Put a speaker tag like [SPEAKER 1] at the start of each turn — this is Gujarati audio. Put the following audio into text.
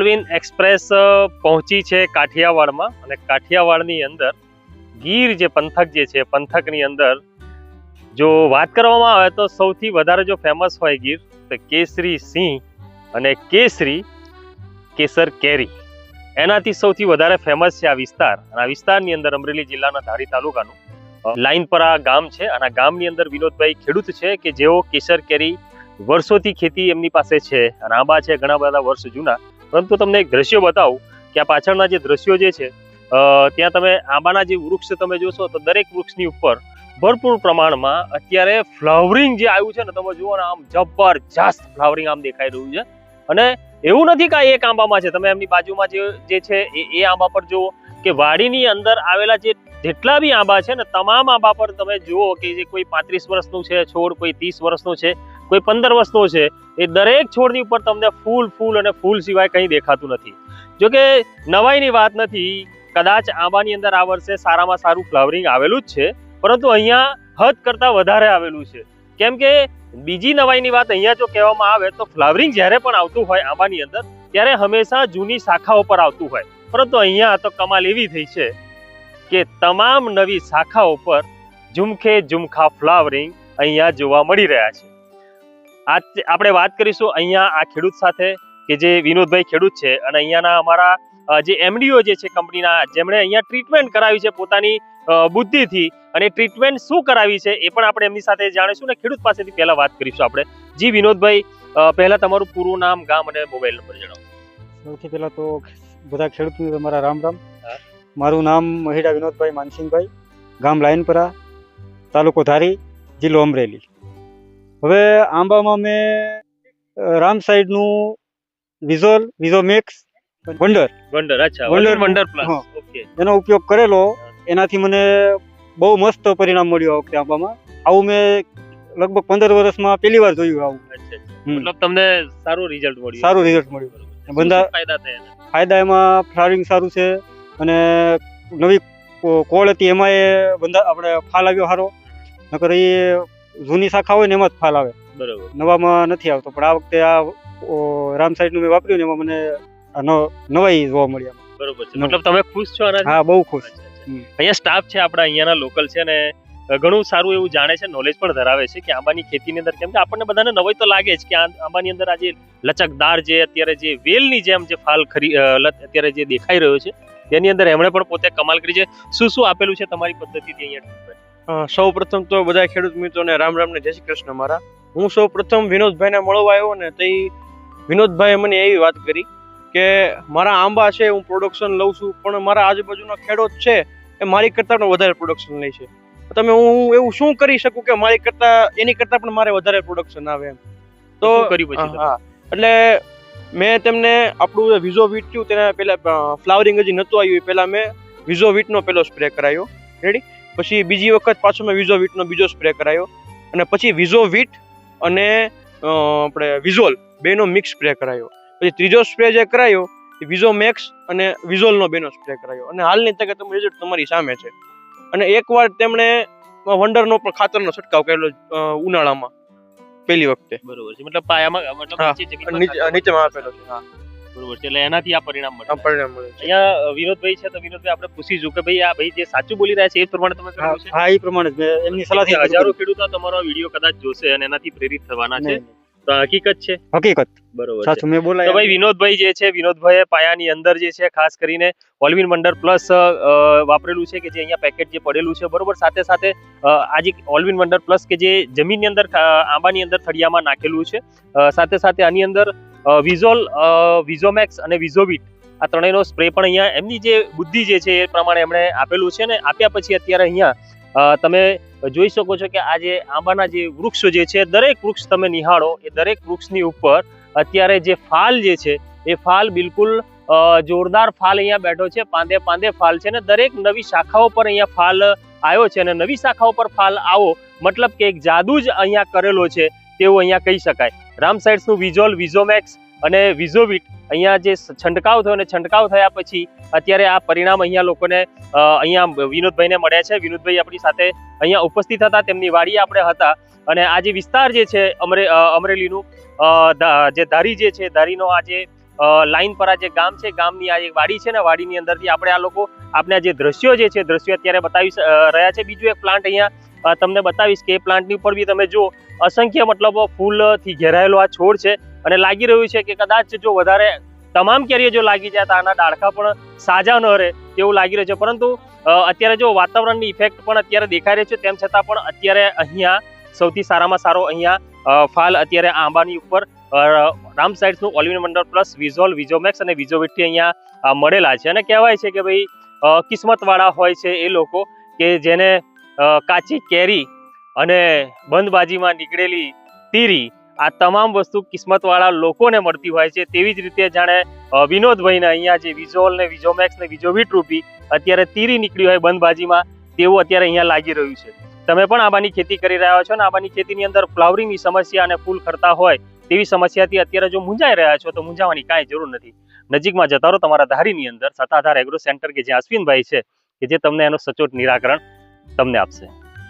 [SPEAKER 1] ઓલવિન એક્સપ્રેસ પહોંચી છે કાઠિયાવાડમાં અને કાઠિયાવાડની અંદર ગીર જે પંથક જે છે પંથકની અંદર જો વાત કરવામાં આવે તો સૌથી વધારે જો ફેમસ હોય ગીર તો કેસરી સિંહ અને કેસર કેરી એનાથી સૌથી વધારે ફેમસ છે આ વિસ્તાર. અને આ વિસ્તારની અંદર અમરેલી જિલ્લાના ધારી તાલુકાનું લાઈનપરા ગામ છે અને આ ગામની અંદર વિનોદભાઈ ખેડૂત છે કે જેઓ કેસર કેરી વર્ષોથી ખેતી એમની પાસે છે અને આંબા છે ઘણા બધા વર્ષ જૂના. પરંતુ તમને એક દ્રશ્યો બતાવું કે આ પાછળના જે દ્રશ્યો જે છે ત્યાં તમે આંબાના જે વૃક્ષ તમે જોશો તો દરેક વૃક્ષની ઉપર ભરપૂર પ્રમાણમાં અત્યારે ફ્લાવરિંગ જે આવ્યું છે ને તમે જુઓ ને આમ જબરજસ્ત ફ્લાવરિંગ આમ દેખાઈ રહ્યું છે. અને એવું નથી કે એક આંબામાં છે, તમે એમની બાજુમાં જે છે એ આંબા પર જુઓ કે વાડીની અંદર આવેલા જેટલા બી આંબા છે ને તમામ આંબા પર તમે જુઓ કે જે કોઈ 35 વર્ષનું છે છોડ, કોઈ 30 વર્ષનું છે, કોઈ 15 વર્ષનો છે, એ દરેક છોડની ઉપર તમને ફૂલ અને ફૂલ સિવાય કંઈ દેખાતું નથી. જો કે નવાઈની વાત નથી, કદાચ આંબાની અંદર આ વર્ષે સારામાં સારું ફ્લાવરિંગ આવેલું જ છે, પરંતુ અહીંયા હદ કરતાં વધારે આવેલું છે. કેમ કે બીજી નવાઈની વાત અહીંયા જો કહેવામાં આવે તો ફ્લાવરિંગ જ્યારે પણ આવતું હોય આંબાની અંદર ત્યારે હંમેશા જૂની શાખાઓ પર આવતું હોય, પરંતુ અહીંયા તો કમાલ એવી થઈ છે કે તમામ નવી શાખાઓ પર ઝુમખા ફ્લાવરિંગ અહીંયા જોવા મળી રહ્યા છે. આજ આપણે વાત કરીશું અહીંયા આ ખેડૂત સાથે કે જે વિનોદભાઈ ખેડૂત છે અને અહીંયાના અમારા જે એમડીઓ જે છે કંપનીના, જેમણે અહીંયા ટ્રીટમેન્ટ કરાવી છે પોતાની બુદ્ધિથી, અને ટ્રીટમેન્ટ શું કરાવી છે એ પણ આપણે એમની સાથે જાણીશું ને ખેડૂત પાસેથી પહેલા વાત કરીશું આપણે. જી વિનોદભાઈ, પહેલા તમારું પૂરું નામ, ગામ અને મોબાઈલ નંબર જણાવો.
[SPEAKER 2] સૌથી પહેલા તો બધા ખેડૂતોને તમારા રામ રામ. મારું નામ મહિડા વિનોદભાઈ માનસિંહભાઈ, ગામ લાયનપરા, તાલુકો ધારી, જિલ્લો અમરેલી. હવે આંબામાં મેં રામ સાઈડનું વિઝોમેક્સ વંડર પ્લસ એનો ઉપયોગ કરેલો. એનાથી મને બહુ મસ્ત પરિણામ મળ્યું આ વખતે આંબામાં. આવું મેં લગભગ 15 વર્ષમાં પહેલી વાર જોયું આવું.
[SPEAKER 1] મતલબ તમને સારું રિઝલ્ટ મળ્યું?
[SPEAKER 2] સારું રિઝલ્ટ મળ્યું. બધા ફાયદા એમાં ફ્લાવરિંગ સારું છે અને નવી કોળ હતી એમાં એ આપણે ફાલ આવ્યો સારો. નકર એ જૂની શાખા હોય ને એમાં જ ફાલ આવે, બરોબર, નવામાં નથી આવતો. પણ આ વખતે આ રામ સાઈડનું મેં વાપર્યું ને એમાં મને નવાઈ જોવા મળી.
[SPEAKER 1] બરોબર છે. મતલબ તમે ખુશ છો?
[SPEAKER 2] હા, બહુ ખુશ.
[SPEAKER 1] અહીંયા સ્ટાફ છે આપણા અહીંયાના લોકલ છે ને ઘણું સારું એવું જાણે છે, નોલેજ પણ ધરાવે છે કે આંબાની ખેતીની અંદર, કેમ કે આપણને બધાને નવાઈ તો લાગે જ કે આંબાની અંદર આજે લચકદાર જે અત્યારે જે વેલની જેમ જે ફાલ અત્યારે જે દેખાઈ રહ્યો છે તેની અંદર એમણે પણ પોતે કમાલ કરી છે. શું આપેલું છે તમારી પદ્ધતિથી અહીંયા?
[SPEAKER 3] સૌ પ્રથમ તો બધા ખેડૂત મિત્રોને રામ રામ ને જય શ્રી કૃષ્ણ. મારા હું સૌ પ્રથમ વિનોદભાઈને મળવા આવ્યો ને તે વિનોદભાઈએ મને એવી વાત કરી કે મારા આંબા છે હું પ્રોડક્શન લઉં છું, પણ મારા આજુબાજુનો ખેડૂત છે એ મારી કરતાં પણ વધારે પ્રોડક્શન લે છે. તમે હું એવું શું કરી શકું કે મારી કરતાં એની કરતાં પણ મારે વધારે પ્રોડક્શન આવે એમ. તો હા, એટલે મેં તેમને આપણું વિઝોવીટ થયું તેને પહેલાં ફ્લાવરિંગ હજી નહોતું આવ્યું, પહેલાં મેં વિઝોવીટનો પહેલો સ્પ્રે કરાયો, રેડી. પછી બીજી વખત પાછો મેં વિઝોવીટનો બીજો સ્પ્રે કરાયો અને પછી વિઝોવીટ અને આપણે વિઝોલ બેનો મિક્સ સ્પ્રે કરાયો. પછી ત્રીજો સ્પ્રે જે કરાયો એ વિઝોમેક્સ અને વિઝોલનો બેનો સ્પ્રે કરાયો અને હાલની તકે રિઝલ્ટ તમારી સામે છે. અને એકવાર તેમણે વંડરનો પણ ખાતરનો છંટકાવ કરેલો ઉનાળામાં પહેલી વખતે.
[SPEAKER 1] બરોબર છે. મતલબ પાયામાં
[SPEAKER 3] નીચેમાં આપેલો છે. હા,
[SPEAKER 1] બરોબર છે. એટલે એનાથી આ પરિણામ મળે. અહીંયા વિનોદભાઈ છે તો વિનોદભાઈ આપણે પૂછીશું કે ભાઈ આ ભાઈ જે સાચું બોલી રહ્યા છે એ પ્રમાણે તમે કર્યું છે?
[SPEAKER 2] હા, એ પ્રમાણે જ એમની સલાહથી
[SPEAKER 1] હજારો ખેડૂતો તમારો વિડીયો કદાચ જોશે અને એનાથી પ્રેરિત થવાના છે. તો હકીકત છે?
[SPEAKER 2] હકીકત.
[SPEAKER 1] બરોબર
[SPEAKER 2] સાચું મેં બોલાય.
[SPEAKER 1] તો ભાઈ વિનોદભાઈ જે છે, વિનોદભાઈએ પાયાની અંદર જે છે ખાસ કરીને ઓલવિન વંડર પ્લસ વાપરેલું છે કે જે અહીંયા પેકેટ જે પડેલું છે, બરોબર. સાથે સાથે આજે ઓલવિન વંડર પ્લસ કે જે જમીનની અંદર આંબાની અંદર થળિયામાં નાખેલું છે. સાથે સાથે આની અંદર વિઝોમેક્સ અને વિઝોવીટ આ ત્રણેયનો સ્પ્રે પણ અહીંયા એમની જે બુદ્ધિ જે છે એ પ્રમાણે એમણે આપેલું છે. ને આપ્યા પછી અત્યારે અહીંયા તમે જોઈ શકો છો કે આ જે આંબાના જે વૃક્ષો જે છે, દરેક વૃક્ષ તમે નિહાળો એ દરેક વૃક્ષની ઉપર અત્યારે જે ફાલ જે છે એ ફાલ બિલકુલ જોરદાર ફાલ અહીંયા બેઠો છે, પાંદે ફાલ છે ને દરેક નવી શાખાઓ પર અહીંયા ફાલ આવ્યો છે. અને નવી શાખાઓ પર ફાલ આવો મતલબ કે એક જાદુ જ અહીંયા કરેલો છે તેવું અહીંયા કહી શકાય. રામ સાઇડ્સનું વિઝોમેક્સ અને વિઝોવીટ અહીંયા જે છંટકાવ થયો અને છંટકાવ થયા પછી અત્યારે આ પરિણામ અહીંયા લોકોને અહીંયા વિનોદભાઈને મળ્યા છે. વિનોદભાઈ આપણી સાથે અહીંયા ઉપસ્થિત હતા, તેમની વાડીએ આપણે હતા અને આ જે વિસ્તાર જે છે અમરેલીનું જે ધારી જે છે, ધારીનો આ જે લાઈન પર આ જે ગામ છે, ગામની આ એક વાડી છે ને, વાડીની અંદરથી આપણે આ લોકો આપણે આ જે દ્રશ્યો જે છે, દ્રશ્યો અત્યારે બતાવી રહ્યા છે. બીજું એક પ્લાન્ટ અહીંયા તમને બતાવીશ કે એ પ્લાન્ટની ઉપર બી તમે જો અસંખ્ય મતલબ ફૂલથી ઘેરાયેલો આ છોડ છે અને લાગી રહ્યું છે કે કદાચ જો વધારે તમામ કેરીઓ જો લાગી જાય તો આના ડાળખા પણ સાજા ન રહે તેવું લાગી રહ્યું છે. પરંતુ અત્યારે જો વાતાવરણની ઇફેક્ટ પણ અત્યારે દેખાઈ રહી છે, તેમ છતાં પણ અત્યારે અહીંયા સૌથી સારામાં સારો અહીંયા ફાલ અત્યારે આંબાની ઉપર રામ સાઇટ્સનું ઓલિવિન વંડર પ્લસ વિઝોલ, વિઝોમેક્સ અને વિઝોવિટથી અહીંયા મળેલા છે. અને કહેવાય છે કે ભાઈ કિસ્મતવાળા હોય છે એ લોકો કે જેને કાચી કેરી અને બંધબાજીમાં નીકળેલી તીરી આ તમામ વસ્તુ કિસ્મતવાળા લોકોને મળતી હોય છે. તેવી જ રીતે જાણે વિનોદભાઈને અહીંયા જે વિઝોલ ને વિઝોમેક્સ ને વિઝોવિટ રૂપી અત્યારે તીરી નીકળી હોય બંધબાજીમાં તેવું અત્યારે અહીંયા લાગી રહ્યું છે. તમે પણ આંબાની ખેતી કરી રહ્યા છો ને આંબાની ખેતીની અંદર ફ્લાવરિંગની સમસ્યા અને ફૂલ ખરતા હોય તેવી સમસ્યાથી અત્યારે જો મૂંઝાઈ રહ્યા છો તો મૂંઝાવાની કાંઈ જરૂર નથી. નજીકમાં જતા રહો તમારા ધારીની અંદર સત્તાધાર એગ્રો સેન્ટર કે જે અશ્વિનભાઈ છે કે જે તમને એનું સચોટ નિરાકરણ તમને આપશે.